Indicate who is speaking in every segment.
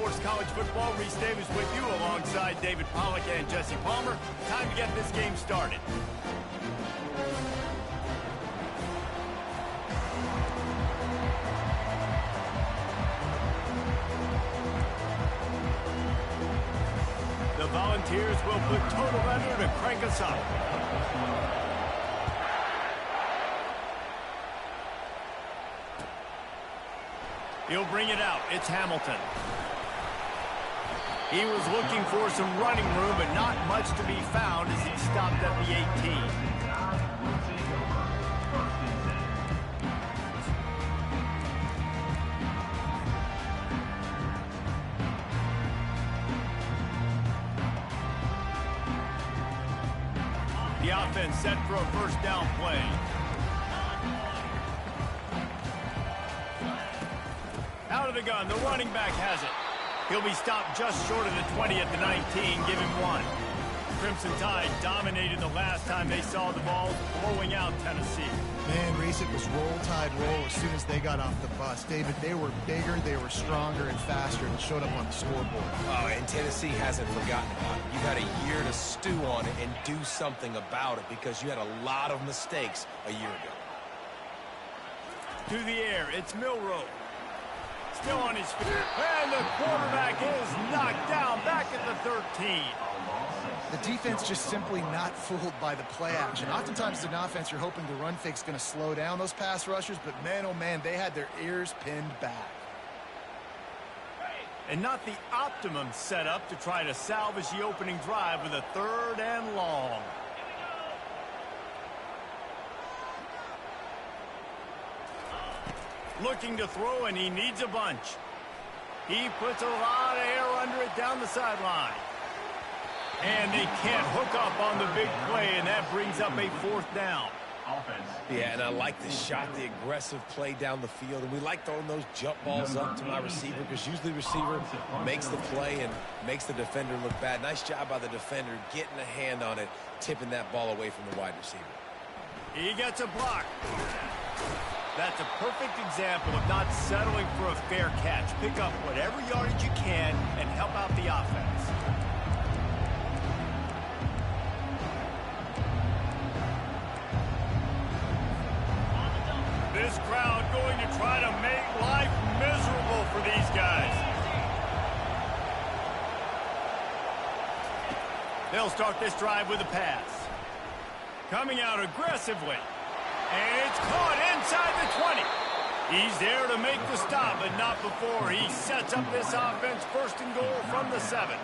Speaker 1: Sports College Football. Reese Davis with you alongside David Pollack and Jesse Palmer. Time to get this game started. The Volunteers will put total under to crank us up. He'll bring it out. It's Hamilton. He was looking for some running room, but not much to be found as he stopped at the 18. The offense set for a first down play. Out of the gun, the running back has it. He'll be stopped just short of the 20 at the 19, give him one. Crimson Tide dominated the last time they saw the ball, blowing out Tennessee.
Speaker 2: Man, Reese, it was roll, Tide, roll as soon as they got off the bus. David, they were bigger, they were stronger and faster, and showed up on the scoreboard.
Speaker 3: Oh, and Tennessee hasn't forgotten about it. You've had a year to stew on it and do something about it because you had a lot of mistakes a year ago.
Speaker 1: To the air, it's Milroe. Still on his feet, and the quarterback is knocked down back at the 13.
Speaker 2: The defense just simply not fooled by the play action. Oftentimes in offense, you're hoping the run fake's going to slow down those pass rushers, but man, oh man, they had their ears pinned back.
Speaker 1: And not the optimum setup to try to salvage the opening drive with a 3rd and long. Looking to throw, and he needs a bunch. He puts a lot of air under it down the sideline. And they can't hook up on the big play, and that brings up a 4th down.
Speaker 3: Yeah, and I like the shot, the aggressive play down the field. And we like throwing those jump balls up to my receiver because usually the receiver makes the play and makes the defender look bad. Nice job by the defender getting a hand on it, tipping that ball away from the wide receiver.
Speaker 1: He gets a block. That's a perfect example of not settling for a fair catch. Pick up whatever yardage you can and help out the offense. This crowd going to try to make life miserable for these guys. They'll start this drive with a pass. Coming out aggressively. And it's caught inside the 20. He's there to make the stop, but not before he sets up this offense 1st and goal from the 7.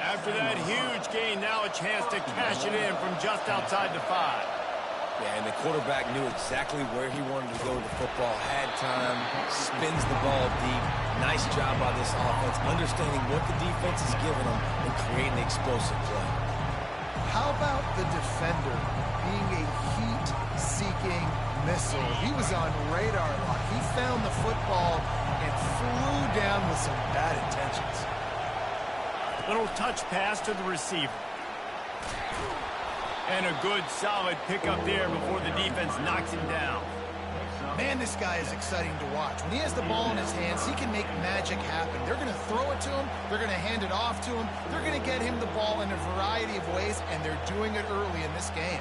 Speaker 1: After that huge gain, now a chance to cash it in from just outside the 5.
Speaker 3: Yeah, and the quarterback knew exactly where he wanted to go with the football, had time, spins the ball deep. Nice job by this offense, understanding what the defense is giving them and creating the explosive play.
Speaker 2: How about the defender being a heat-seeking missile? He was on radar lock. He found the football and flew down with some bad intentions.
Speaker 1: Little touch pass to the receiver. And a good, solid pickup there before the defense knocks him down.
Speaker 2: Man, this guy is exciting to watch. When he has the ball in his hands, he can make magic happen. They're going to throw it to him. They're going to hand it off to him. They're going to get him the ball in a variety of ways, and they're doing it early in this game.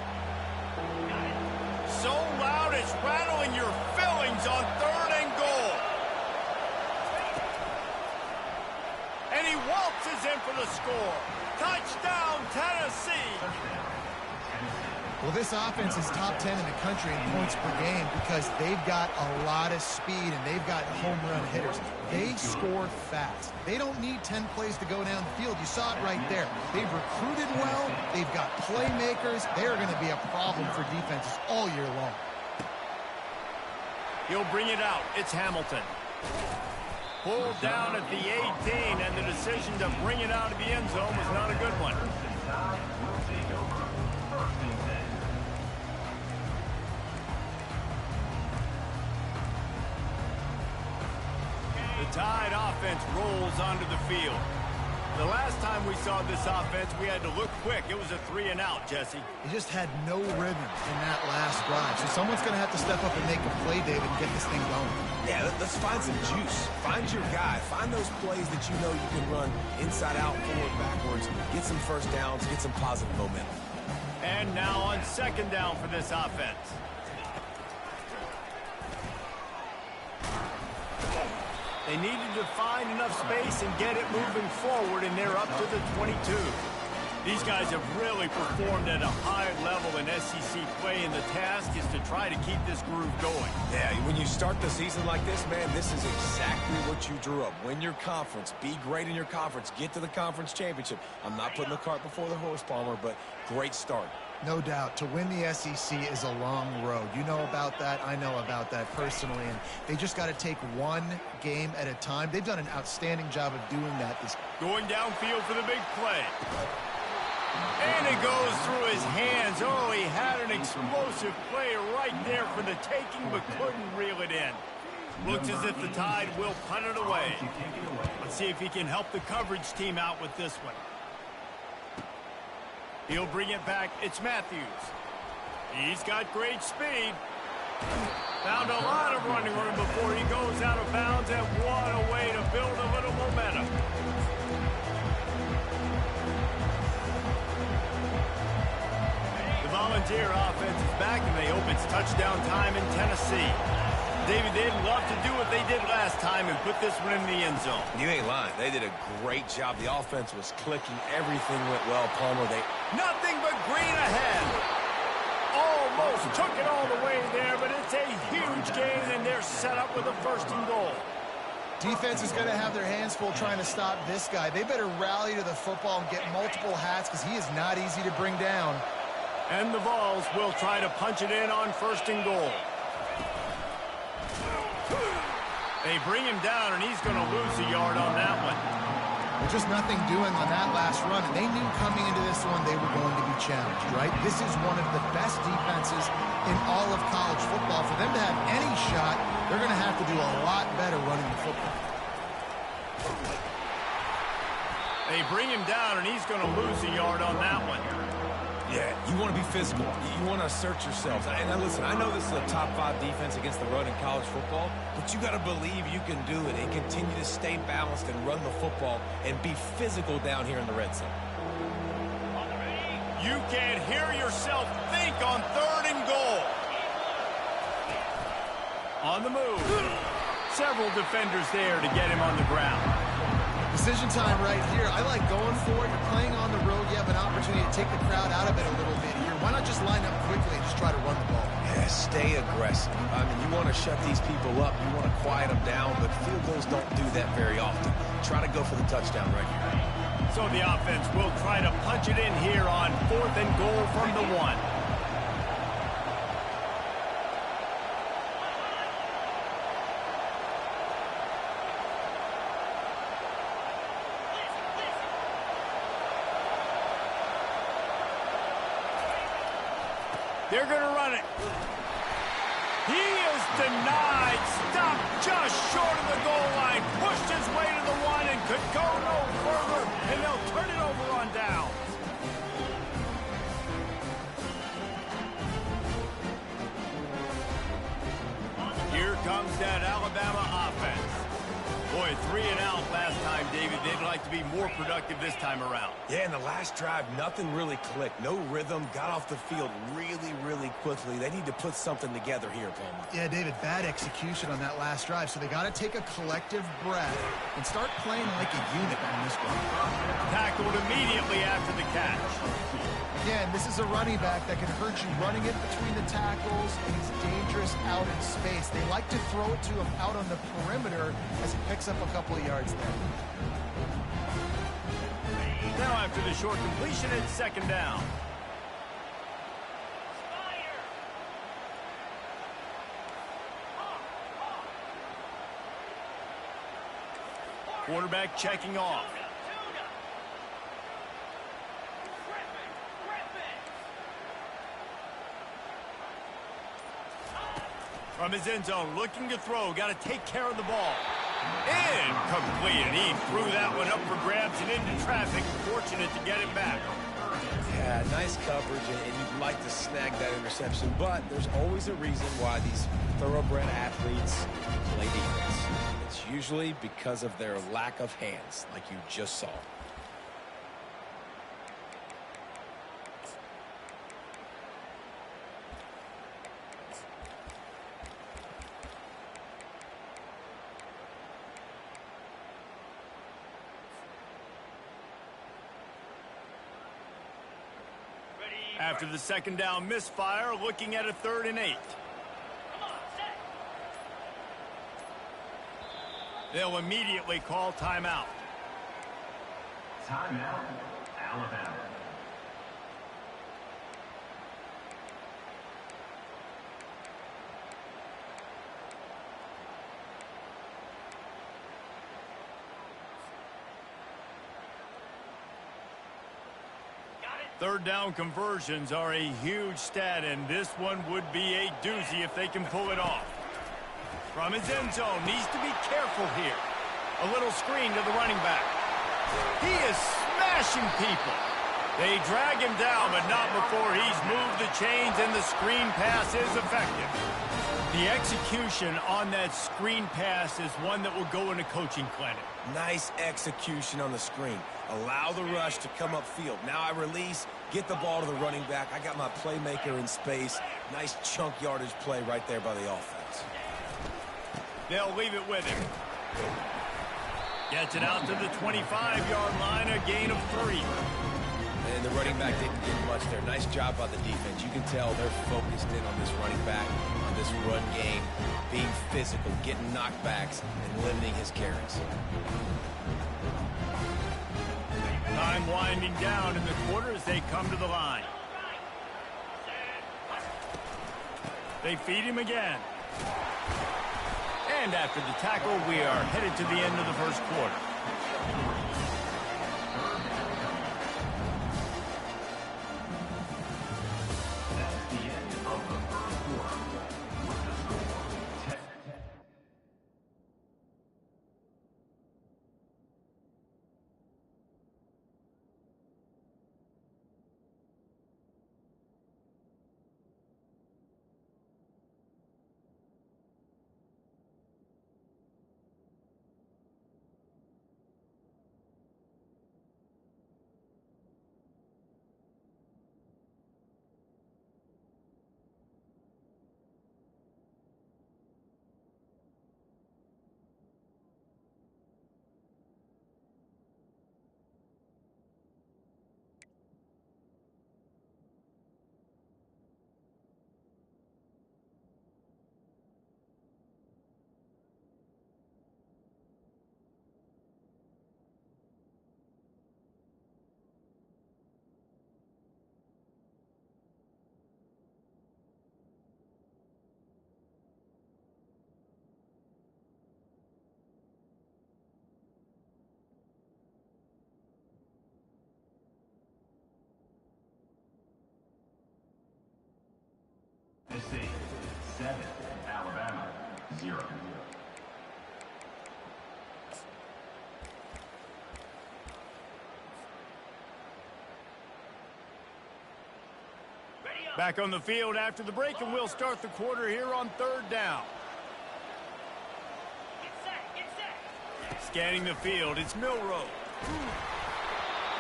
Speaker 1: So loud it's rattling your fillings on 3rd and goal. And he waltzes in for the score. Touchdown, Tennessee.
Speaker 2: Well, this offense is top 10 in the country in points per game because they've got a lot of speed and they've got home run hitters. They score fast. They don't need 10 plays to go down the field. You saw it right there. They've recruited well. They've got playmakers. They're going to be a problem for defenses all year long.
Speaker 1: He'll bring it out. It's Hamilton. Pulled down at the 18, and the decision to bring it out of the end zone was not a good one. The Tide offense rolls onto the field. The last time we saw this offense, we had to look quick. It was a 3-and-out, Jesse.
Speaker 2: He just had no rhythm in that last drive. So someone's going to have to step up and make a play, David, and get this thing going.
Speaker 3: Yeah, let's find some juice. Find your guy. Find those plays that you know you can run inside out, forward, backwards. Get some first downs. Get some positive momentum.
Speaker 1: And now on second down for this offense. They needed to find enough space and get it moving forward, and they're up to the 22. These guys have really performed at a high level in SEC play, and the task is to try to keep this groove going.
Speaker 3: Yeah, when you start the season like this, man, this is exactly what you drew up. Win your conference. Be great in your conference. Get to the conference championship. I'm not putting the cart before the horse, Palmer, but great start.
Speaker 2: No doubt. To win the SEC is a long road. You know about that. I know about that personally. And they just got to take one game at a time. They've done an outstanding job of doing that.
Speaker 1: Going downfield for the big play. And it goes through his hands. Oh, he had an explosive play right there for the taking, but couldn't reel it in. Looks as if the Tide will punt it away. Let's see if he can help the coverage team out with this one. He'll bring it back. It's Matthews. He's got great speed. Found a lot of running room before he goes out of bounds, and what a way to build a little momentum. The Volunteer offense is back, and they hope it's touchdown time in Tennessee. David, they'd love to do what they did last time and put this one in the end zone.
Speaker 3: You ain't lying. They did a great job. The offense was clicking. Everything went well, Palmer.
Speaker 1: Nothing but green ahead. Almost took it all the way there, but it's a huge gain, and they're set up with a 1st and goal.
Speaker 2: Defense is going to have their hands full trying to stop this guy. They better rally to the football and get multiple hats because he is not easy to bring down.
Speaker 1: And the Vols will try to punch it in on 1st and goal. They bring him down, and he's going to lose a yard on that one.
Speaker 2: There's just nothing doing on that last run, and they knew coming into this one they were going to be challenged, right? This is one of the best defenses in all of college football. For them to have any shot, they're going to have to do a lot better running the football.
Speaker 1: They bring him down, and he's going to lose a yard on that one.
Speaker 3: Yeah, you want to be physical. You want to assert yourself. And listen, I know this is a top 5 defense against the run in college football, but you got to believe you can do it and continue to stay balanced and run the football and be physical down here in the red zone.
Speaker 1: You can't hear yourself think on 3rd and goal. On the move. Several defenders there to get him on the ground.
Speaker 2: Decision time right here. I like going for it. You're playing on the road. You have an opportunity to take the crowd out of it a little bit here. Why not just line up quickly and just try to run the ball?
Speaker 3: Yeah, stay aggressive. I mean, you want to shut these people up. You want to quiet them down, but field goals don't do that very often. Try to go for the touchdown right here.
Speaker 1: So the offense will try to punch it in here on 4th and goal from the 1. They're going to run it. He is denied. Stopped just short of the goal line. Pushed his way to the 1 and could go no further. And they'll turn it over on down. Here comes that Alabama offense. Boy, 3-and-out last time, David. They'd like to be more productive this time around.
Speaker 3: Yeah, in the last drive, nothing really clicked. No rhythm, got off the field really, really quickly. They need to put something together here, Palmer.
Speaker 2: Yeah, David, bad execution on that last drive, so they got to take a collective breath and start playing like a unit on this one.
Speaker 1: Tackled immediately after the catch.
Speaker 2: Again, this is a running back that can hurt you running it between the tackles, and he's dangerous out in space. They like to throw it to him out on the perimeter as he picks up a couple of yards there.
Speaker 1: Now after the short completion, it's 2nd down. Quarterback checking off. From his end zone, looking to throw. Got to take care of the ball. Incomplete, and he threw that one up for grabs and into traffic. Fortunate to get him back.
Speaker 3: Yeah, nice coverage, and you'd like to snag that interception, but there's always a reason why these thoroughbred athletes play defense. It's usually because of their lack of hands, like you just saw.
Speaker 1: After the second down misfire, looking at a 3rd and 8. They'll immediately call timeout.
Speaker 4: Timeout, Alabama.
Speaker 1: Third down conversions are a huge stat, and this one would be a doozy if they can pull it off. From his end zone, needs to be careful here. A little screen to the running back. He is smashing people. They drag him down, but not before he's moved the chains, and the screen pass is effective. The execution on that screen pass is one that will go in a coaching clinic.
Speaker 3: Nice execution on the screen. Allow the rush to come upfield. Now I release, get the ball to the running back. I got my playmaker in space. Nice chunk yardage play right there by the offense.
Speaker 1: They'll leave it with him. Gets it out to the 25-yard line, a gain of 3.
Speaker 3: And the running back didn't get much there. Nice job by the defense. You can tell they're focused in on this running back, on this run game, being physical, getting knockbacks, and limiting his carries.
Speaker 1: Time winding down in the quarter as they come to the line. They feed him again. And after the tackle, we are headed to the end of the first quarter.
Speaker 4: Tennessee, 7, Alabama, 0.
Speaker 1: Back on the field after the break, and we'll start the quarter here on 3rd down. Scanning the field, it's Milrow.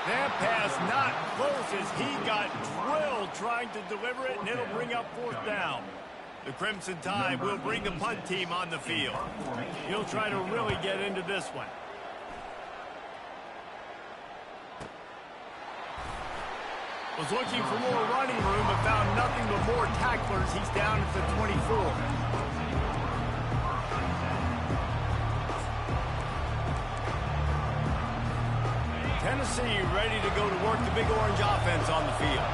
Speaker 1: That pass not close as he got drilled trying to deliver it, and it'll bring up 4th down. The Crimson Tide will bring the punt team on the field. He'll try to really get into this one. Was looking for more running room, but found nothing but more tacklers. He's down at the 24. Tennessee ready to go to work the Big Orange offense on the field.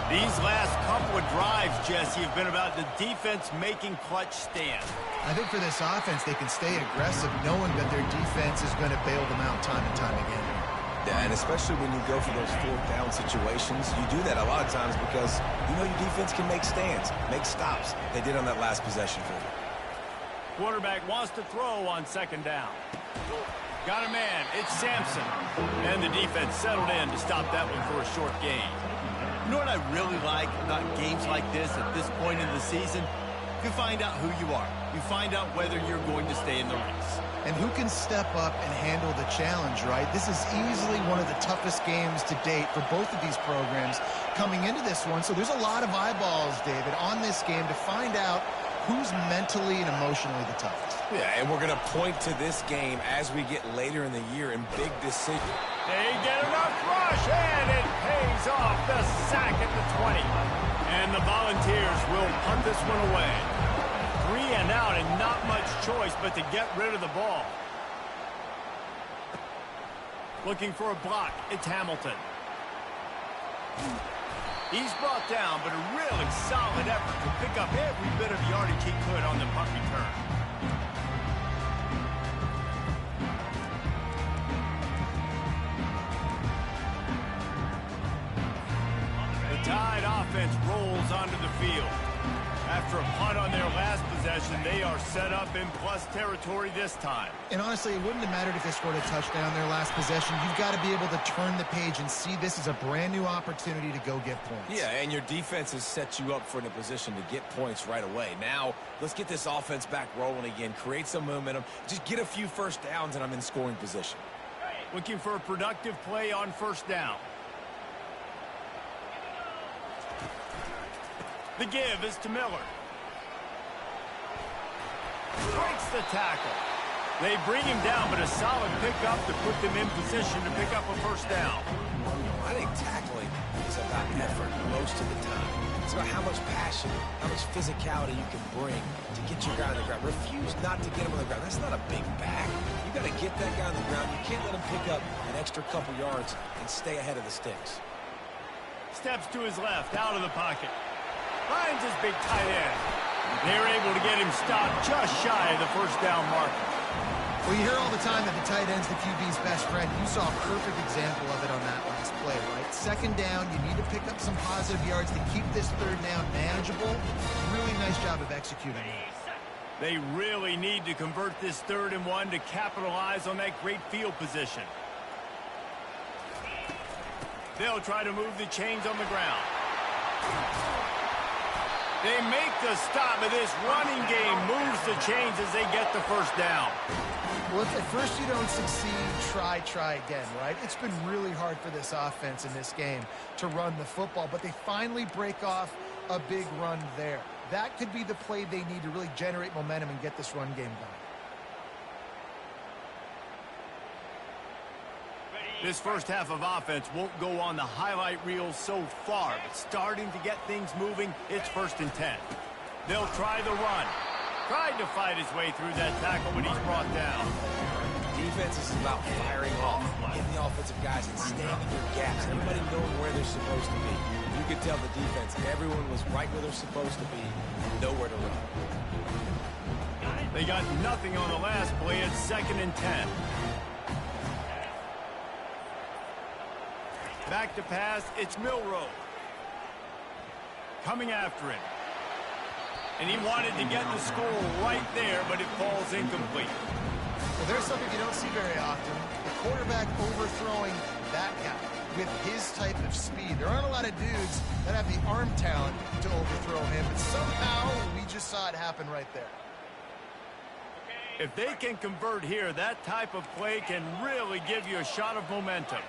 Speaker 1: These last couple of drives, Jesse, have been about the defense making clutch stands.
Speaker 2: I think for this offense, they can stay aggressive knowing that their defense is going to bail them out time and time again.
Speaker 3: Yeah, and especially when you go for those 4th down situations, you do that a lot of times because you know your defense can make stands, make stops. They did on that last possession for you.
Speaker 1: Quarterback wants to throw on second down. Got a man. It's Sampson. And the defense settled in to stop that one for a short gain.
Speaker 5: You know what I really like about games like this at this point in the season? You find out who you are. You find out whether you're going to stay in the race.
Speaker 2: And who can step up and handle the challenge, right? This is easily one of the toughest games to date for both of these programs coming into this one. So there's a lot of eyeballs, David, on this game to find out who's mentally and emotionally the toughest.
Speaker 3: Yeah, and we're going to point to this game as we get later in the year in big decisions.
Speaker 1: They get enough rush, and it pays off. The sack at the 20. And the Volunteers will punt this one away. 3 and out, and not much choice but to get rid of the ball. Looking for a block. It's Hamilton. He's brought down, but a really solid effort to pick up every bit of yardage he could on the punt return. The Tide offense rolls onto the field. After a punt on their last possession, they are set up in plus territory this time.
Speaker 2: And honestly, it wouldn't have mattered if they scored a touchdown their last possession. You've got to be able to turn the page and see this as a brand new opportunity to go get points.
Speaker 3: Yeah, and your defense has set you up for in a position to get points right away. Now, let's get this offense back rolling again, create some momentum, just get a few first downs, and I'm in scoring position.
Speaker 1: Looking for a productive play on first down. The give is to Miller. Breaks the tackle. They bring him down, but a solid pickup to put them in position to pick up a first down.
Speaker 3: I think tackling is about effort most of the time. It's about how much passion, how much physicality you can bring to get your guy on the ground. Refuse not to get him on the ground. That's not a big back. You got to get that guy on the ground. You can't let him pick up an extra couple yards and stay ahead of the sticks.
Speaker 1: Steps to his left, out of the pocket. Finds his big tight end. They're able to get him stopped just shy of the first down marker.
Speaker 2: Well, you hear all the time that the tight end's the QB's best friend. You saw a perfect example of it on that last play, right? Second down, you need to pick up some positive yards to keep this third down manageable. Really nice job of executing that.
Speaker 1: They really need to convert this 3rd and 1 to capitalize on that great field position. They'll try to move the chains on the ground. They make the stop, but this running game moves the chains as they get the first down.
Speaker 2: Well, if at first you don't succeed, try again, right? It's been really hard for this offense in this game to run the football, but they finally break off a big run there. That could be the play they need to really generate momentum and get this run game going.
Speaker 1: This first half of offense won't go on the highlight reel so far, but starting to get things moving, it's 1st and 10. They'll try the run. Tried to fight his way through that tackle when he's brought down.
Speaker 3: Defense is about firing off, getting the offensive guys and staying in their gaps, everybody knowing where they're supposed to be. You could tell the defense, everyone was right where they're supposed to be, nowhere to run.
Speaker 1: They got nothing on the last play. It's 2nd and 10. Back to pass, it's Milroe. Coming after him. And he wanted to get the score right there, but it falls incomplete.
Speaker 2: Well, there's something you don't see very often. The quarterback overthrowing that guy with his type of speed. There aren't a lot of dudes that have the arm talent to overthrow him, but somehow we just saw it happen right there.
Speaker 1: If they can convert here, that type of play can really give you a shot of momentum.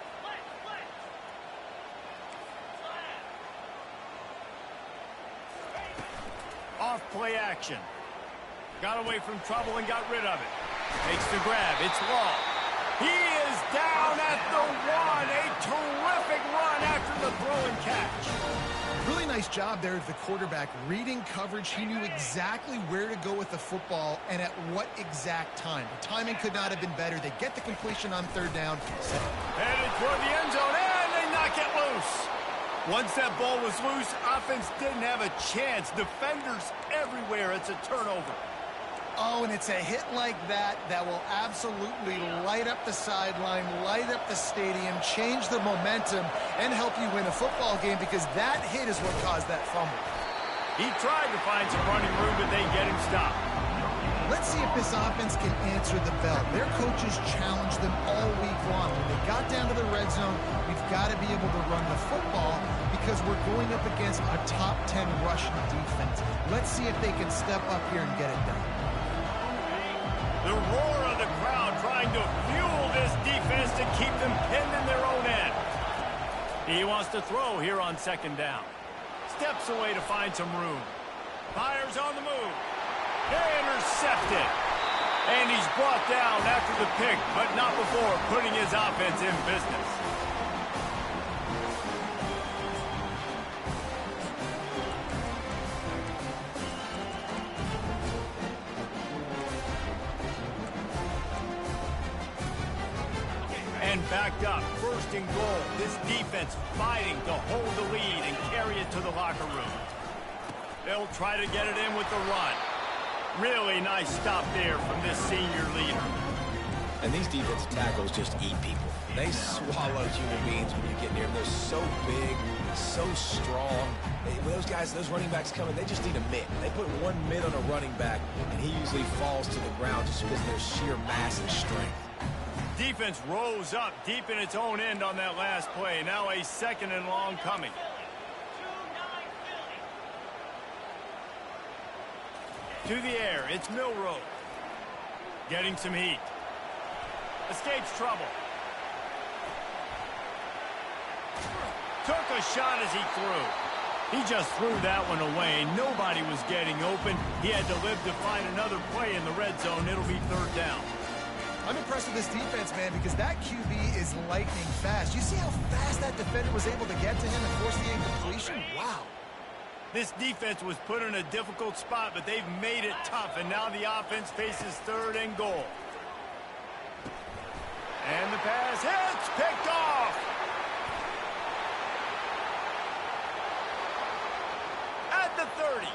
Speaker 1: Off play action. Got away from trouble and got rid of it. Makes the grab. It's Law. He is down at the 1. A terrific run after the throw and catch.
Speaker 2: Really nice job there of the quarterback. Reading coverage, he knew exactly where to go with the football and at what exact time. The timing could not have been better. They get the completion on 3rd down.
Speaker 1: Headed toward the end zone, and they knock it loose. Once that ball was loose, offense didn't have a chance. Defenders everywhere. It's a turnover.
Speaker 2: Oh, and it's a hit like that that will absolutely light up the sideline, light up the stadium, change the momentum, and help you win a football game because that hit is what caused that fumble.
Speaker 1: He tried to find some running room, but they get him stopped.
Speaker 2: Let's see if this offense can answer the bell. Their coaches challenged them all week long. When they got down to the red zone, we've got to be able to run the football because we're going up against a top 10 rushing defense. Let's see if they can step up here and get it done.
Speaker 1: The roar of the crowd trying to fuel this defense to keep them pinned in their own end. He wants to throw here on second down. Steps away to find some room. Fires on the move. Intercepted. And he's brought down after the pick, but not before putting his offense in business. And backed up, first and goal. This defense fighting to hold the lead and carry it to the locker room. They'll try to get it in with the run. Really nice stop there from this senior leader.
Speaker 3: And these defensive tackles just eat people. They swallow human beings when you get near them. They're so big, so strong. When those guys, those running backs come in, they just need a mitt. They put one mitt on a running back, and he usually falls to the ground just because of their sheer mass and strength.
Speaker 1: Defense rose up deep in its own end on that last play. Now a second and long coming. To the air, it's Milroe. Getting some heat. Escapes trouble. Took a shot as he threw. He just threw that one away. Nobody was getting open. He had to live to find another play in the red zone. It'll be third down.
Speaker 2: I'm impressed with this defense, man, because that QB is lightning fast. You see how fast that defender was able to get to him and force the incompletion? Wow.
Speaker 1: This defense was put in a difficult spot, but they've made it tough, and now the offense faces third and goal. And the pass hits, picked off. At the 30.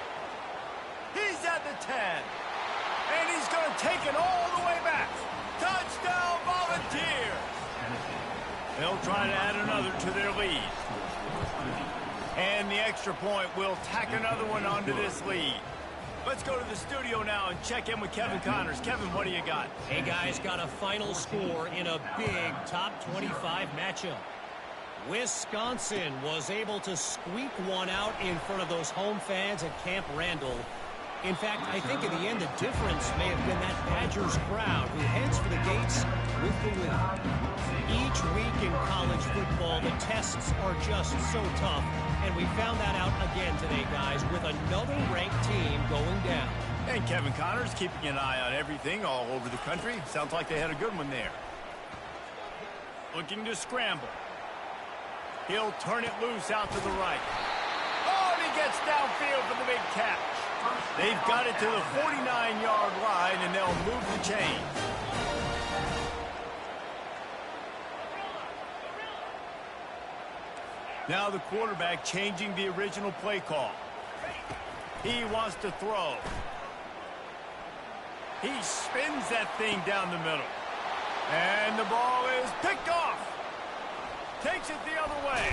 Speaker 1: He's at the 10. And he's going to take it all the way back. Touchdown, Volunteers! They'll try to add another to their lead. And the extra point will tack another one onto this lead. Let's go to the studio now and check in with Kevin Connors. Kevin, what do you got?
Speaker 6: Hey, guys, got a final score in a big top 25 matchup. Wisconsin was able to squeak one out in front of those home fans at Camp Randall. In fact, I think in the end, the difference may have been that Badgers crowd who heads for the gates with the win. Each week in college football, the tests are just so tough, and we found that out again today, guys, with another ranked team going down.
Speaker 1: And Kevin Connors keeping an eye on everything all over the country. Sounds like they had a good one there. Looking to scramble. He'll turn it loose out to the right. Oh, and he gets downfield for the big catch. They've got it to the 49-yard line, and they'll move the chains. Now the quarterback changing the original play call. He wants to throw. He spins that thing down the middle. And the ball is picked off. Takes it the other way.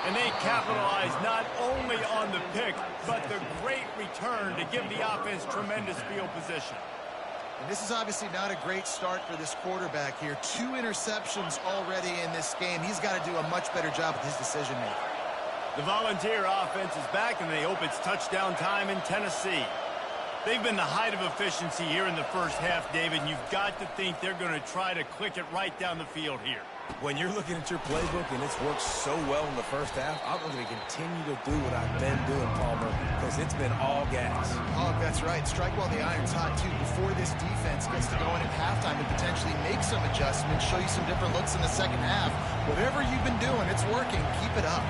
Speaker 1: And they capitalize not only on the pick, but the great return to give the offense tremendous field position.
Speaker 2: And this is obviously not a great start for this quarterback here. 2 interceptions already in this game. He's got to do a much better job with his decision-making.
Speaker 1: The Volunteer offense is back, and they hope it's touchdown time in Tennessee. They've been the height of efficiency here in the first half, David, and you've got to think they're going to try to click it right down the field here.
Speaker 3: When you're looking at your playbook and it's worked so well in the first half, I'm going to continue to do what I've been doing, Palmer, because it's been all gas.
Speaker 2: Oh, that's right. Strike while the iron's hot, too, before this defense gets to go in at halftime and potentially make some adjustments, show you some different looks in the second half. Whatever you've been doing, it's working. Keep it up.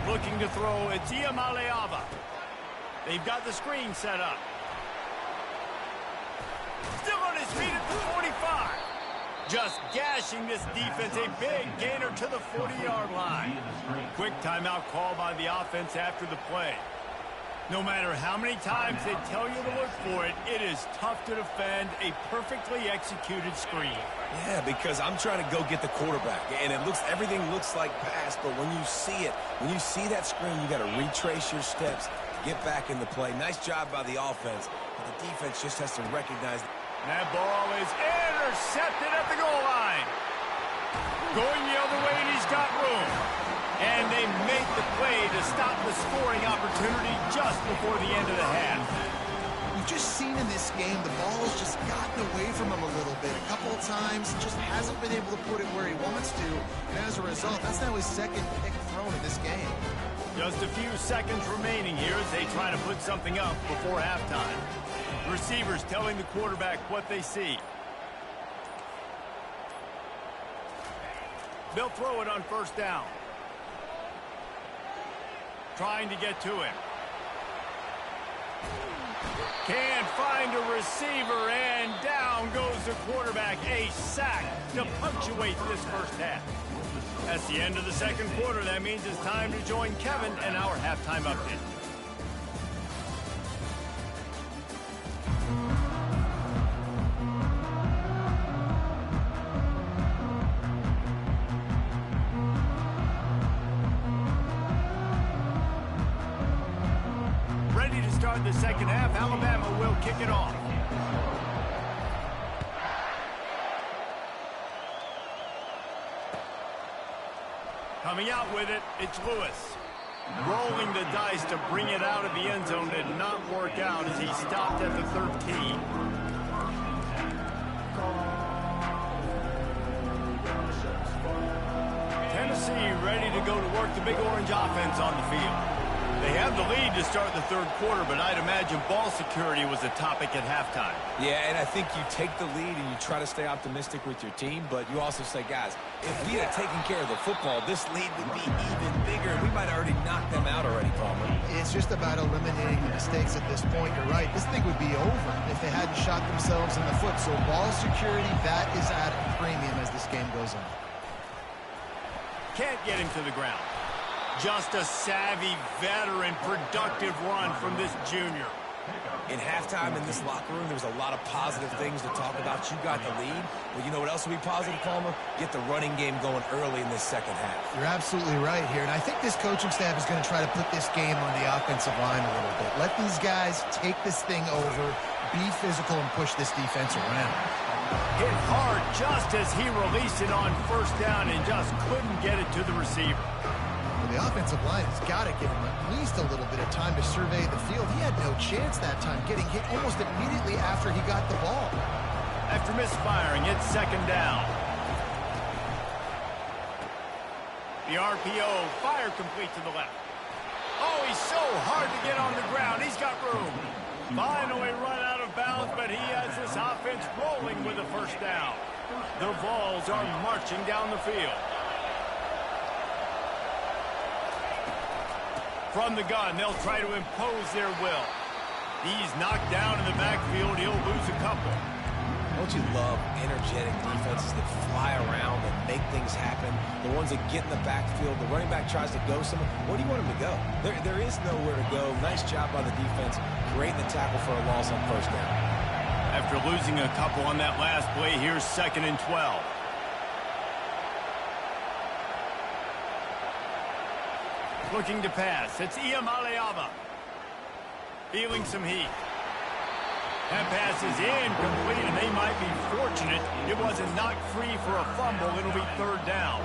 Speaker 1: Looking to throw, it's Iamaleava. They've got the screen set up. Still on his feet at the 45. Just gashing this defense, a big gainer to the 40-yard line. Quick timeout call by the offense after the play. No matter how many times they tell you to look for it, it is tough to defend a perfectly executed screen.
Speaker 3: Yeah, because I'm trying to go get the quarterback, and everything looks like pass, but when you see it, when you see that screen, you got to retrace your steps, get back in the play. Nice job by the offense, but the defense just has to recognize.
Speaker 1: That ball is intercepted at the goal line. Going the other way, and he's got room. And they make the play to stop the scoring opportunity just before the end of the half.
Speaker 2: We've just seen in this game the ball has just gotten away from him a little bit. A couple of times, just hasn't been able to put it where he wants to. And as a result, that's now his second pick thrown in this game.
Speaker 1: Just a few seconds remaining here as they try to put something up before halftime. Receivers telling the quarterback what they see. They'll throw it on first down. Trying to get to him. Can't find a receiver, and down goes the quarterback. A sack to punctuate this first half. That's the end of the second quarter. That means it's time to join Kevin and our halftime update. Ready to start the second half. Alabama will kick it off. Coming out with it, it's Lewis. Rolling the dice to bring it out of the end zone did not work out as he stopped at the 13. Tennessee ready to go to work the Big Orange offense on the field. They have the lead to start the third quarter, but I'd imagine ball security was a topic at halftime.
Speaker 3: Yeah, and I think you take the lead and you try to stay optimistic with your team, but you also say, guys, if we had taken care of the football, this lead would be even bigger. We might have already knocked them out already, Palmer.
Speaker 2: It's just about eliminating the mistakes at this point. You're right. This thing would be over if they hadn't shot themselves in the foot. So ball security, that is at a premium as this game goes on.
Speaker 1: Can't get him to the ground. Just a savvy, veteran, productive run from this junior.
Speaker 3: In halftime in this locker room, there was a lot of positive things to talk about. You got the lead, but you know what else will be positive, Palmer? Get the running game going early in this second half.
Speaker 2: You're absolutely right here, and I think this coaching staff is going to try to put this game on the offensive line a little bit. Let these guys take this thing over, be physical, and push this defense around.
Speaker 1: Hit hard just as he released it on first down and just couldn't get it to the receiver.
Speaker 2: The offensive line has got to give him at least a little bit of time to survey the field. He had no chance that time, getting hit almost immediately after he got the ball.
Speaker 1: After misfiring, it's second down. The RPO, fire complete to the left. Oh, he's so hard to get on the ground. He's got room. Finally run out of bounds, but he has this offense rolling with a first down. The Vols are marching down the field. From the gun, they'll try to impose their will. He's knocked down in the backfield. He'll lose a couple.
Speaker 3: Don't you love energetic defenses that fly around and make things happen? The ones that get in the backfield, the running back tries to go somewhere. Where do you want him to go? There is nowhere to go. Nice job by the defense. Great in the tackle for a loss on first down.
Speaker 1: After losing a couple on that last play, here's 2nd and 12. Looking to pass. It's Iamaleava. Feeling some heat. That pass is incomplete, and they might be fortunate it wasn't knocked free for a fumble. It'll be third down.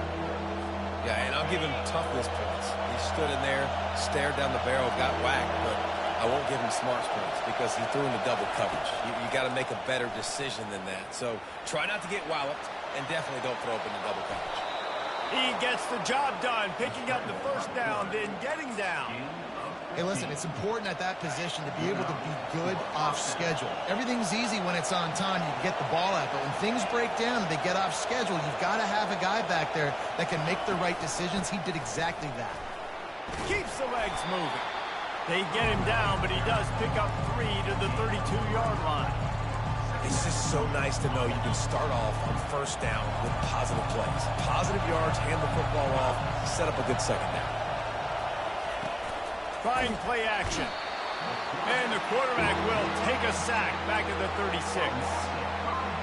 Speaker 3: Yeah, and I'll give him toughness points. He stood in there, stared down the barrel, got whacked, but I won't give him smarts points because he threw into double coverage. You got to make a better decision than that. So try not to get walloped, and definitely don't throw up into double coverage.
Speaker 1: He gets the job done, picking up the first down, then getting down.
Speaker 2: Hey, listen, it's important at that position to be able to be good off schedule. Everything's easy when it's on time. You get the ball out, but when things break down and they get off schedule, you've got to have a guy back there that can make the right decisions. He did exactly that.
Speaker 1: Keeps the legs moving. They get him down, but he does pick up 3 to the 32-yard line.
Speaker 3: It's just so nice to know you can start off on first down with positive plays. Positive yards, hand the football off, set up a good second down.
Speaker 1: Trying play action. And the quarterback will take a sack back at the 36.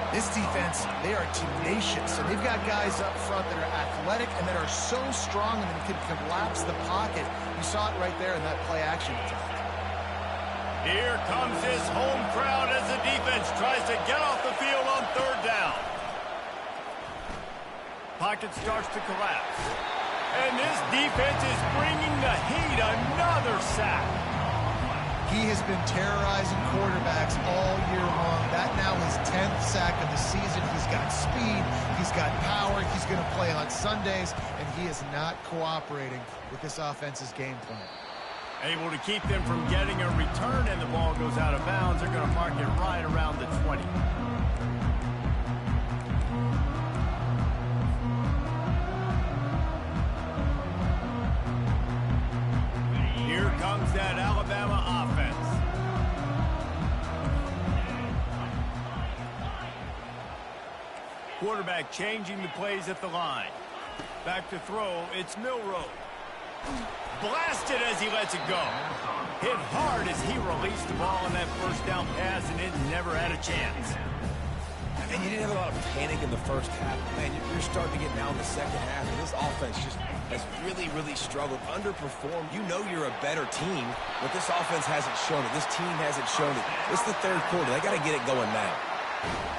Speaker 2: This defense, they are tenacious, and they've got guys up front that are athletic and that are so strong and can collapse the pocket. You saw it right there in that play action attack.
Speaker 1: Here comes this home crowd as the defense tries to get off the field on third down. Pocket starts to collapse. And this defense is bringing the heat. Another sack.
Speaker 2: He has been terrorizing quarterbacks all year long. That now his 10th sack of the season. He's got speed. He's got power. He's going to play on Sundays, and he is not cooperating with this offense's game plan.
Speaker 1: Able to keep them from getting a return, and the ball goes out of bounds. They're going to mark it right around the 20. Here comes that Alabama offense. Quarterback changing the plays at the line. Back to throw, it's Milroe. Blasted as he lets it go. Hit hard as he released the ball on that first down pass, and it never had a chance.
Speaker 3: And you didn't have a lot of panic in the first half. Man, you're starting to get down the second half, and this offense just has really struggled, underperformed. You know you're a better team, but this offense hasn't shown it. This team hasn't shown it. It's the third quarter. They got to get it going now.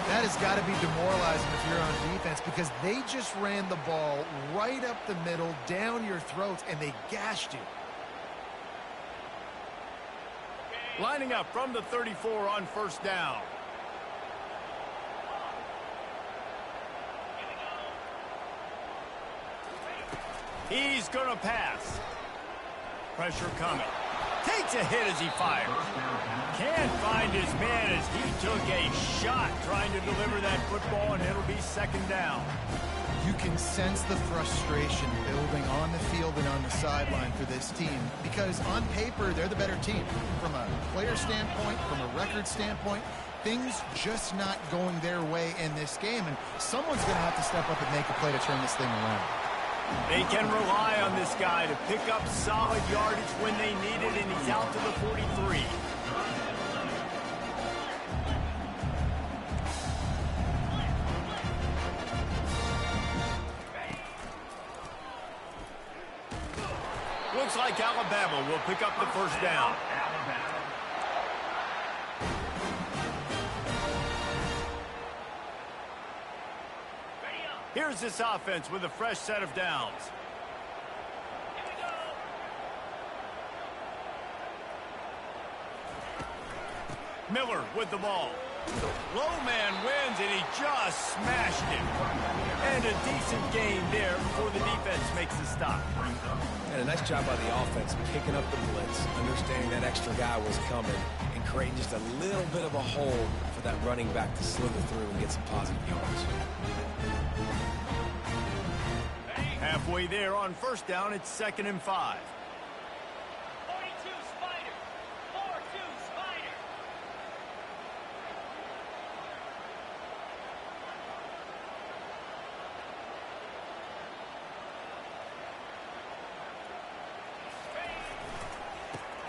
Speaker 2: That has got to be demoralizing if you're on defense, because they just ran the ball right up the middle, down your throats, and they gashed you.
Speaker 1: Lining up from the 34 on first down. He's going to pass. Pressure coming. Takes a hit as he fires. Can't find his man as he took a shot trying to deliver that football, and it'll be second down.
Speaker 2: You can sense the frustration building on the field and on the sideline for this team, because on paper, they're the better team. From a player standpoint, from a record standpoint, things just not going their way in this game, and someone's going to have to step up and make a play to turn this thing around.
Speaker 1: They can rely on this guy to pick up solid yardage when they need it, and he's out to the 43. Looks like Alabama will pick up the first down. Here's this offense with a fresh set of downs. Miller with the ball. Low man wins, and he just smashed him. And a decent gain there before the defense makes the stop.
Speaker 3: And a nice job by the offense picking up the blitz, understanding that extra guy was coming, and creating just a little bit of a hole for that running back to slither through and get some positive yards.
Speaker 1: Halfway there on first down, it's 2nd and 5.
Speaker 6: 42 Spider. 4-2 Spider.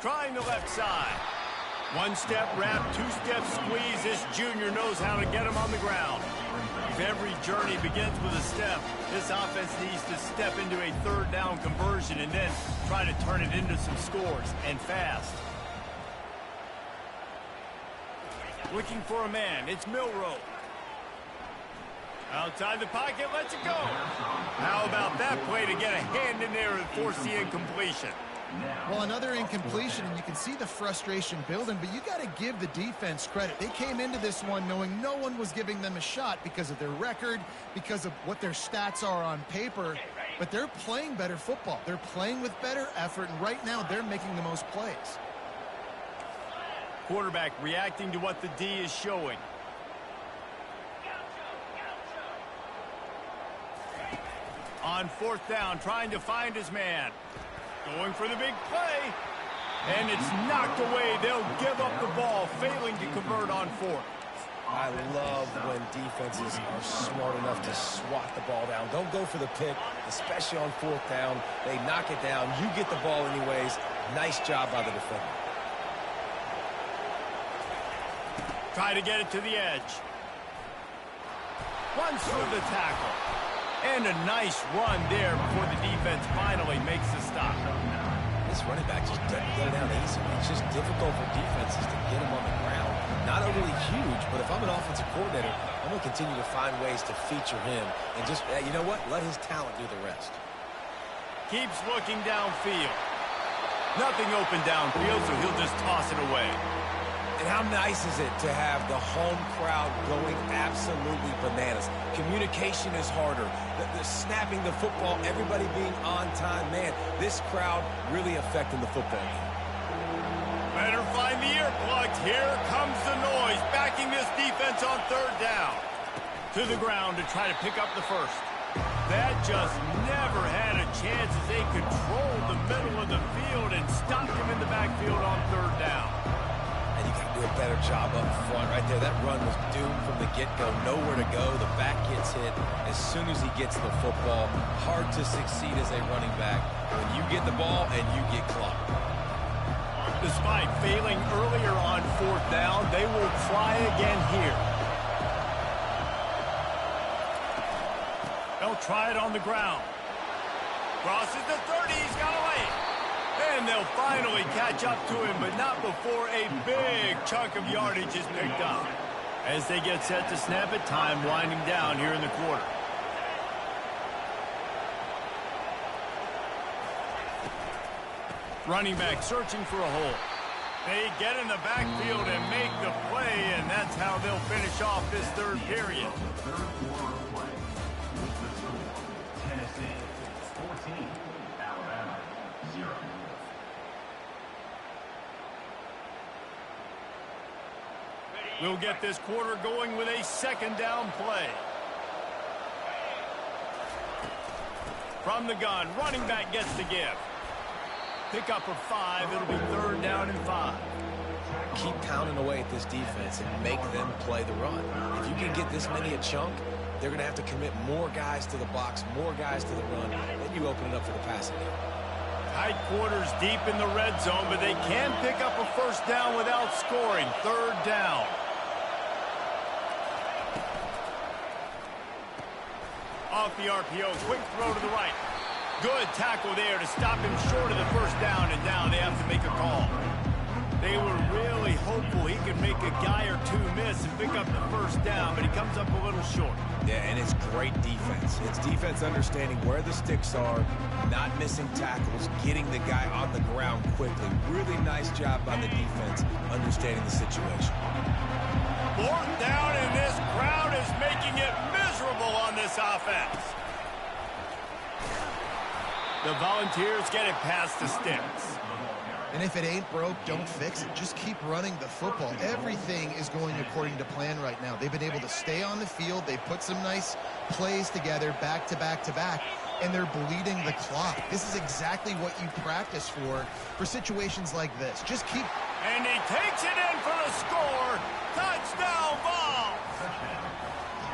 Speaker 1: Trying the left side. One step wrap, two step squeeze. This junior knows how to get him on the ground. If every journey begins with a step, this offense needs to step into a third down conversion and then try to turn it into some scores, and fast. Looking for a man, it's Milroe. Outside the pocket, lets it go. How about that play to get a hand in there and force the incompletion?
Speaker 2: Well, another incompletion, and you can see the frustration building, but you got to give the defense credit. They came into this one knowing no one was giving them a shot because of their record, because of what their stats are on paper, but they're playing better football. They're playing with better effort, and right now they're making the most plays.
Speaker 1: Quarterback reacting to what the D is showing. On fourth down, trying to find his man. Going for the big play. And it's knocked away. They'll give up the ball, failing to convert on fourth.
Speaker 3: I love when defenses are smart enough to swat the ball down. Don't go for the pick, especially on fourth down. They knock it down. You get the ball anyways. Nice job by the defender.
Speaker 1: Try to get it to the edge. Runs through the tackle. And a nice run there before the defense finally makes the stop.
Speaker 3: this running back just doesn't go down easy. It's just difficult for defenses to get him on the ground. Not overly huge, but if I'm an offensive coordinator, I'm going to continue to find ways to feature him and just, you know what, let his talent do the rest.
Speaker 1: Keeps looking downfield. Nothing open downfield, so he'll just toss it away.
Speaker 3: And how nice is it to have the home crowd going absolutely bananas? Communication is harder. The snapping the football, everybody being on time. Man, this crowd really affecting the football game.
Speaker 1: Better find the earplugs. Here comes the noise, backing this defense on third down. To the ground to try to pick up the first. That just never had a chance as they controlled the middle of the field and stopped him in the backfield on third down.
Speaker 3: And you got to do a better job up front right there. That run was doomed from the get-go. Nowhere to go. The back gets hit as soon as he gets the football. Hard to succeed as a running back when you get the ball and you get clocked.
Speaker 1: Despite failing earlier on fourth down, they will try again here. They'll try it on the ground. Crosses the 30, he's got away. And they'll finally catch up to him, but not before a big chunk of yardage is picked up. As they get set to snap it, time winding down here in the quarter. Running back searching for a hole. They get in the backfield and make the play, and that's how they'll finish off this third period.
Speaker 4: Third quarter of play. The score, Tennessee 14, Alabama 0.
Speaker 1: We'll get this quarter going with a second down play. From the gun, running back gets the give. Pick up for 5. It'll be third down and 5.
Speaker 3: Keep pounding away at this defense and make them play the run. If you can get this many a chunk, they're going to have to commit more guys to the box, more guys to the run, then you open it up for the passing game.
Speaker 1: Tight quarters deep in the red zone, but they can pick up a first down without scoring. Third down. Off the RPO, quick throw to the right. Good tackle there to stop him short of the first down, and now they have to make a call. They were really hopeful he could make a guy or two miss and pick up the first down, but he comes up a little short.
Speaker 3: Yeah, and it's great defense. It's defense understanding where the sticks are, not missing tackles, getting the guy on the ground quickly. Really nice job by the defense understanding the situation.
Speaker 1: Fourth down, and this crowd is making it miserable on this offense. The Volunteers get it past the sticks.
Speaker 2: And if it ain't broke, don't fix it. Just keep running the football. Everything is going according to plan right now. They've been able to stay on the field. They put some nice plays together back to back to back, and they're bleeding the clock. This is exactly what you practice for situations like this. Just keep...
Speaker 1: And he takes it in for the score. Touchdown, Vols!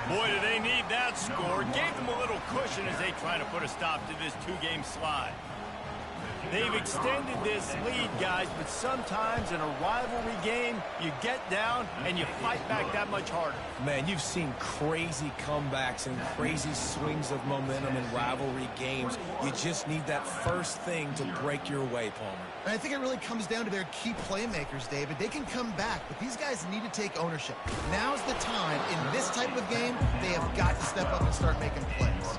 Speaker 1: Boy, do they need that score. Gave them a little cushion as they try to put a stop to this two-game slide. They've extended this lead, guys, but sometimes in a rivalry game, you get down and you fight back that much harder.
Speaker 3: Man, you've seen crazy comebacks and crazy swings of momentum in rivalry games. You just need that first thing to break your way, Palmer.
Speaker 2: And I think it really comes down to their key playmakers, David. They can come back, but these guys need to take ownership. Now's the time. In this type of game, they have got to step up and start making plays.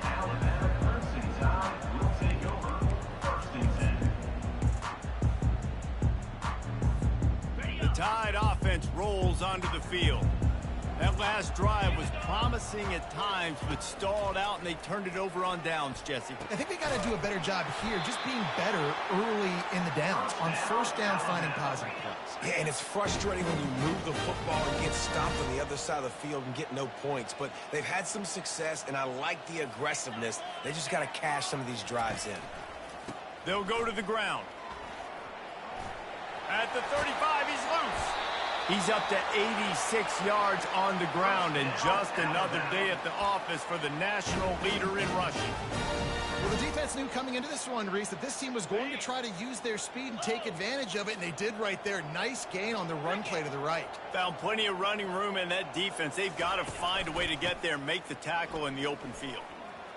Speaker 1: The Tide offense rolls onto the field. That last drive was promising at times, but stalled out, and they turned it over on downs, Jesse.
Speaker 2: I think they got to do a better job here, just being better early in the downs. On first down, finding positive plays.
Speaker 3: Yeah, and it's frustrating when you move the football and get stopped on the other side of the field and get no points. But they've had some success, and I like the aggressiveness. They just got to cash some of these drives in.
Speaker 1: They'll go to the ground. At the 35, he's loose. He's up to 86 yards on the ground, and just another day at the office for the national leader in rushing.
Speaker 2: Well, the defense knew coming into this one, Reese, that this team was going to try to use their speed and take advantage of it, and they did right there. Nice gain on the run play to the right.
Speaker 1: Found plenty of running room in that defense. They've got to find a way to get there and make the tackle in the open field.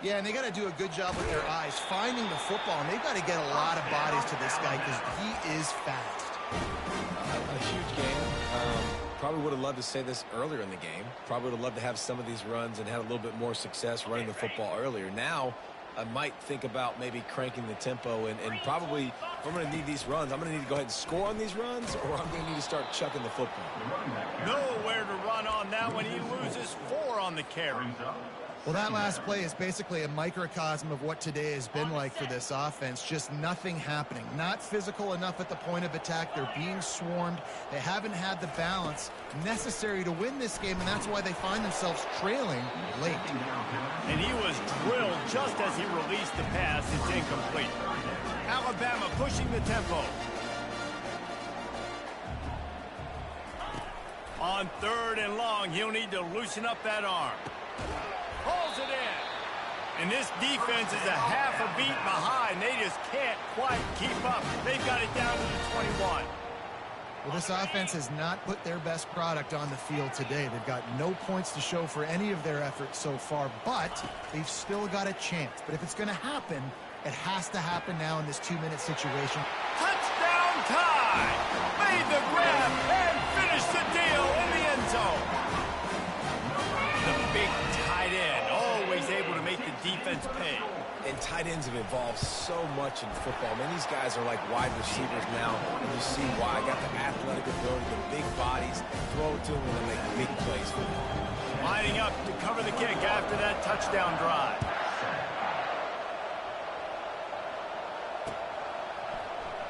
Speaker 2: Yeah, and they got to do a good job with their eyes, finding the football, and they've got to get a lot of bodies to this guy because he is fast.
Speaker 3: A huge game. Probably would have loved to say this earlier in the game. Probably would have loved to have some of these runs and had a little bit more success running the football earlier. Now, I might think about maybe cranking the tempo and probably, if I'm going to need these runs, I'm going to need to go ahead and score on these runs, or I'm going to need to start chucking the football.
Speaker 1: Nowhere to run on that when he loses 4 on the carry.
Speaker 2: Well, that last play is basically a microcosm of what today has been like for this offense. Just nothing happening. Not physical enough at the point of attack. They're being swarmed. They haven't had the balance necessary to win this game, and that's why they find themselves trailing late.
Speaker 1: And he was drilled just as he released the pass. It's incomplete. Alabama pushing the tempo. On 3rd and long, he'll need to loosen up that arm. Pulls it in. And this defense is a half a beat behind. They just can't quite keep up. They've got it down to the 21.
Speaker 2: Well, this offense has not put their best product on the field today. They've got no points to show for any of their efforts so far, but they've still got a chance. But if it's going to happen, it has to happen now in this 2-minute situation.
Speaker 1: Touchdown time! Made the grab and finished the deal in the end zone. The big tight end, always able to make the defense pay.
Speaker 3: And tight ends have evolved so much in football. I mean, these guys are like wide receivers now, and you see why. Got the athletic ability, the big bodies, throw it to them, and they make big plays for them.
Speaker 1: Lining up to cover the kick after that touchdown drive.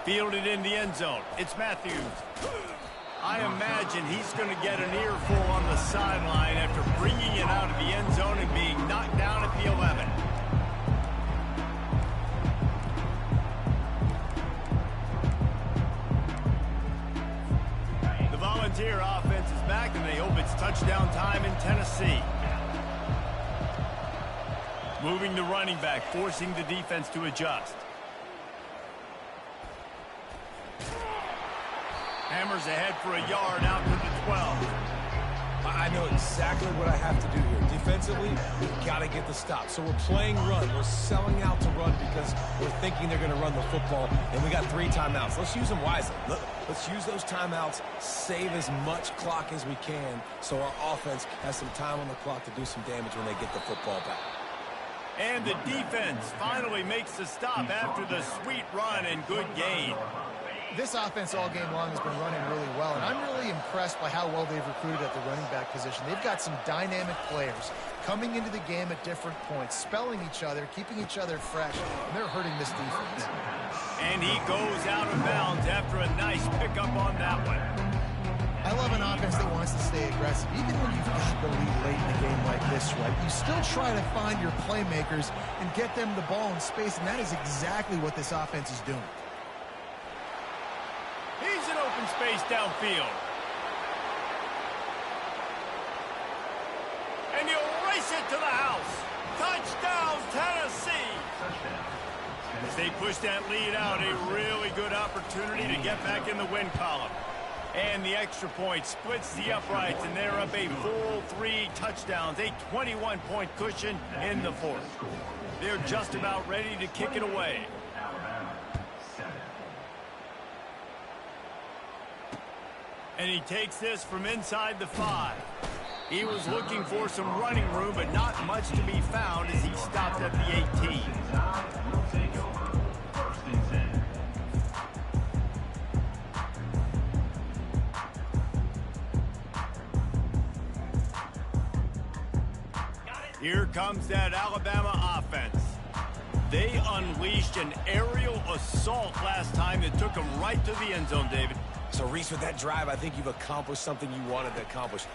Speaker 1: Fielded in the end zone. It's Matthews. I imagine he's going to get an earful on the sideline after bringing it out of the end zone and being knocked down at the 11. The Volunteer offense is back, and they hope it's touchdown time in Tennessee. Moving the running back, forcing the defense to adjust. Hammers ahead for a yard out to the 12.
Speaker 3: I know exactly what I have to do here. Defensively, we've got to get the stop. So we're playing run. We're selling out to run because we're thinking they're going to run the football, and we got 3 timeouts. Let's use them wisely. Let's use those timeouts, save as much clock as we can so our offense has some time on the clock to do some damage when they get the football back.
Speaker 1: And the defense finally makes the stop after the sweet run and good gain.
Speaker 2: This offense all game long has been running really well, and I'm really impressed by how well they've recruited at the running back position. They've got some dynamic players coming into the game at different points, spelling each other, keeping each other fresh, and they're hurting this defense.
Speaker 1: And he goes out of bounds after a nice pickup on that one.
Speaker 2: I love an offense that wants to stay aggressive. Even when you've got the lead late in a game like this, right, you still try to find your playmakers and get them the ball in space, and that is exactly what this offense is doing.
Speaker 1: He's in open space downfield. And he'll race it to the house. Touchdown, Tennessee. As they push that lead out, a really good opportunity to get back in the win column. And the extra point splits the uprights, and they're up a full 3 touchdowns, a 21-point cushion in the 4th. They're just about ready to kick it away. And he takes this from inside the 5. He was looking for some running room, but not much to be found as he stopped at the 18. Here comes that Alabama offense. They unleashed an aerial assault last time that took them right to the end zone, David.
Speaker 3: So, Reese, with that drive, I think you've accomplished something you wanted to accomplish.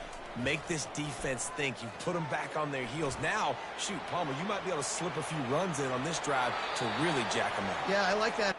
Speaker 3: Make this defense think. You put them back on their heels. Now, shoot, Palmer, you might be able to slip a few runs in on this drive to really jack them up.
Speaker 2: Yeah, I like that.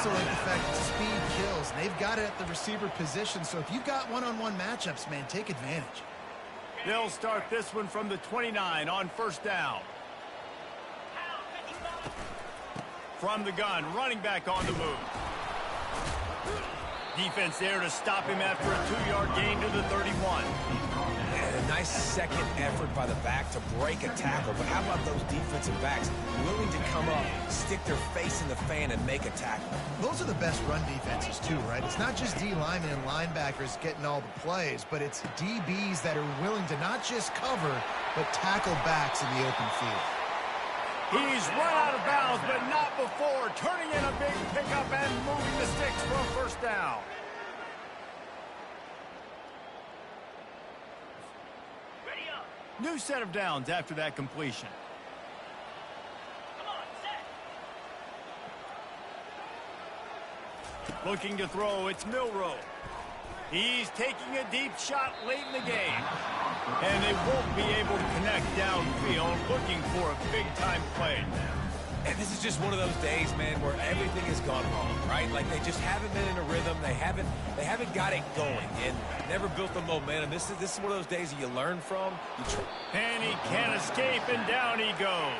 Speaker 2: also like the fact that speed kills. They've got it at the receiver position, so if you've got one-on-one matchups, man, take advantage.
Speaker 1: They'll start this one from the 29 on first down. From the gun, running back on the move. Defense there to stop him after a 2-yard gain to the 31.
Speaker 3: And a nice second effort by the back to break a tackle. But how about those defensive backs willing to come up, stick their face in the fan, and make a tackle?
Speaker 2: Those are the best run defenses, too, right? It's not just D linemen and linebackers getting all the plays, but it's DBs that are willing to not just cover, but tackle backs in the open field.
Speaker 1: He's run out of bounds, but not before. Turning in a big pickup and moving the sticks for a first down. New set of downs after that completion. Looking to throw, it's Milroe. He's taking a deep shot late in the game. And they won't be able to connect downfield, looking for a big-time play.
Speaker 3: And this is just one of those days, man, where everything has gone wrong, right? Like they just haven't been in a rhythm. They haven't got it going and never built the momentum. This is one of those days that you learn from.
Speaker 1: And he can't escape, and down he goes.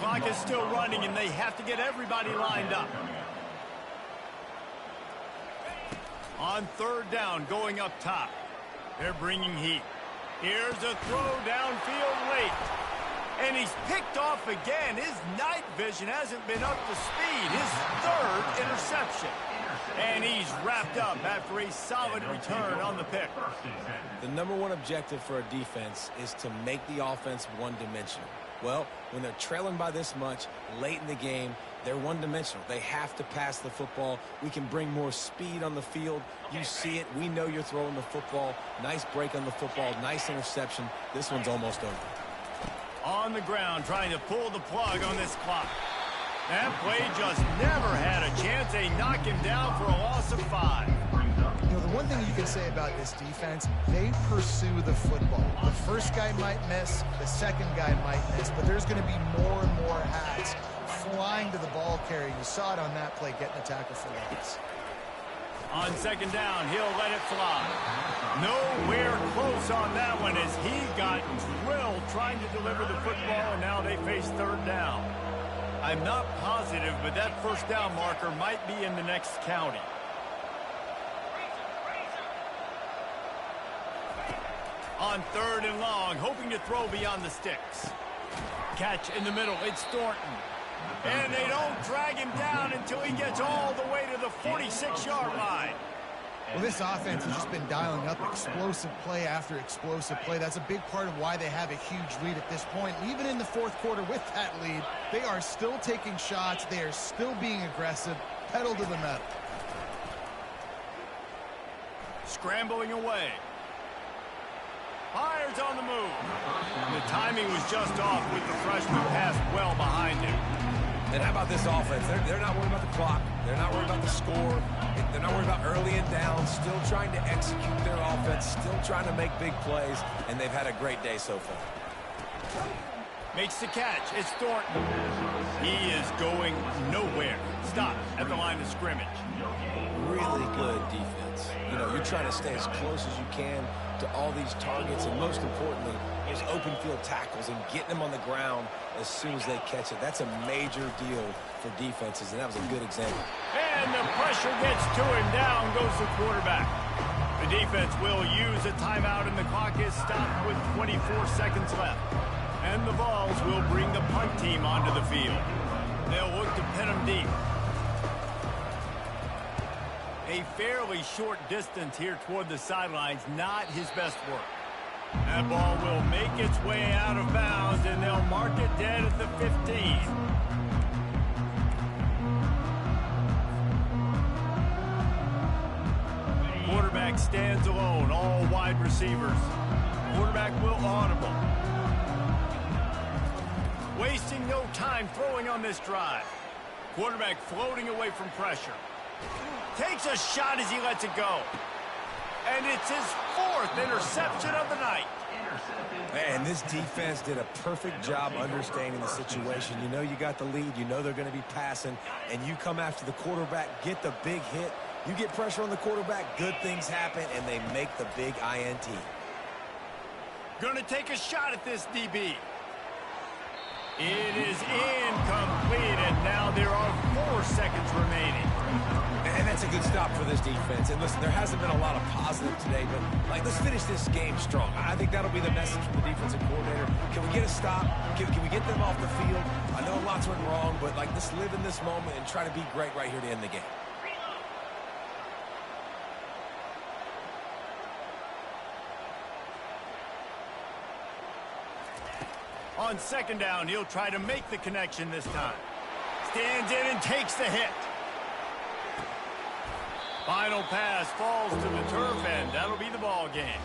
Speaker 1: Clock is still running, and they have to get everybody lined up. On third down, going up top. They're bringing heat. Here's a throw downfield late. And he's picked off again. His night vision hasn't been up to speed. His third interception. And he's wrapped up after a solid return on the pick.
Speaker 3: The number one objective for a defense is to make the offense one-dimensional. Well, when they're trailing by this much late in the game, they're one-dimensional. They have to pass the football. We can bring more speed on the field. You see it. We know you're throwing the football. Nice break on the football. Nice interception. This one's almost over.
Speaker 1: On the ground, trying to pull the plug on this clock. That play just never had a chance. They knock him down for a loss of 5.
Speaker 2: You know, the one thing you can say about this defense, they pursue the football. The first guy might miss, the second guy might miss, but there's going to be more and more hats flying to the ball carrier. You saw it on that play, getting a tackle for loss.
Speaker 1: On second down, he'll let it fly. Nowhere close on that one as he got drilled trying to deliver the football, and now they face third down. I'm not positive, but that first down marker might be in the next county. On third and long, hoping to throw beyond the sticks. Catch in the middle, it's Thornton. And they don't drag him down until he gets all the way to the 46-yard line.
Speaker 2: Well, this offense has just been dialing up explosive play after explosive play. That's a big part of why they have a huge lead at this point. Even in the fourth quarter with that lead, they are still taking shots. They are still being aggressive. Pedal to the metal.
Speaker 1: Scrambling away. Fires on the move. The timing was just off with the freshman pass well behind him.
Speaker 3: And how about this offense? They're not worried about the clock. They're not worried about the score. They're not worried about early and down. Still trying to execute their offense. Still trying to make big plays. And they've had a great day so far.
Speaker 1: Makes the catch. It's Thornton. He is going nowhere. Stop at the line of scrimmage.
Speaker 3: Really good defense. You know, you're trying to stay as close as you can to all these targets, and most importantly, those open field tackles and getting them on the ground as soon as they catch it. That's a major deal for defenses, and that was a good example.
Speaker 1: And the pressure gets to him. Down goes the quarterback. The defense will use a timeout, and the clock is stopped with 24 seconds left. And the Vols will bring the punt team onto the field. They'll look to pin them deep. A fairly short distance here toward the sidelines, not his best work. That ball will make its way out of bounds, and they'll mark it dead at the 15. Quarterback stands alone, all wide receivers. Quarterback will audible. Wasting no time throwing on this drive. Quarterback floating away from pressure. Takes a shot as he lets it go. And it's his 4th interception of the night.
Speaker 3: Man, this defense did a perfect job understanding the situation. You know you got the lead. You know they're going to be passing. And you come after the quarterback, get the big hit. You get pressure on the quarterback, good things happen, and they make the big INT.
Speaker 1: Going to take a shot at this DB. It is incomplete, and now there are 4 seconds remaining.
Speaker 3: And that's a good stop for this defense. And listen, there hasn't been a lot of positive today, but let's finish this game strong. I think that'll be the message from the defensive coordinator. Can we get a stop? Can we get them off the field? I know lots went wrong, but let's live in this moment and try to be great right here to end the game.
Speaker 1: On 2nd down, he'll try to make the connection this time. Stands in and takes the hit. Final pass falls to the turf, and that'll be the ball game.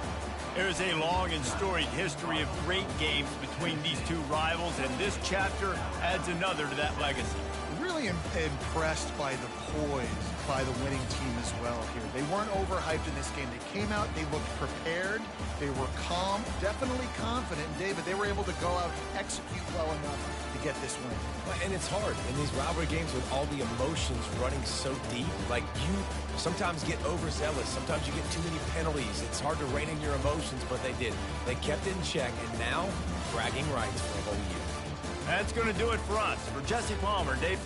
Speaker 1: There's a long and storied history of great games between these two rivals, and this chapter adds another to that legacy.
Speaker 2: Really impressed by the poise by the winning team as well here. They weren't overhyped in this game. They came out, they looked prepared, they were calm, definitely confident. And David, they were able to go out and execute well enough to get this win.
Speaker 3: And it's hard in these rivalry games with all the emotions running so deep. You sometimes get overzealous. Sometimes you get too many penalties. It's hard to rein in your emotions, but they did. They kept it in check, and now bragging rights for a whole year.
Speaker 1: That's going to do it for us. For Jesse Palmer, Dave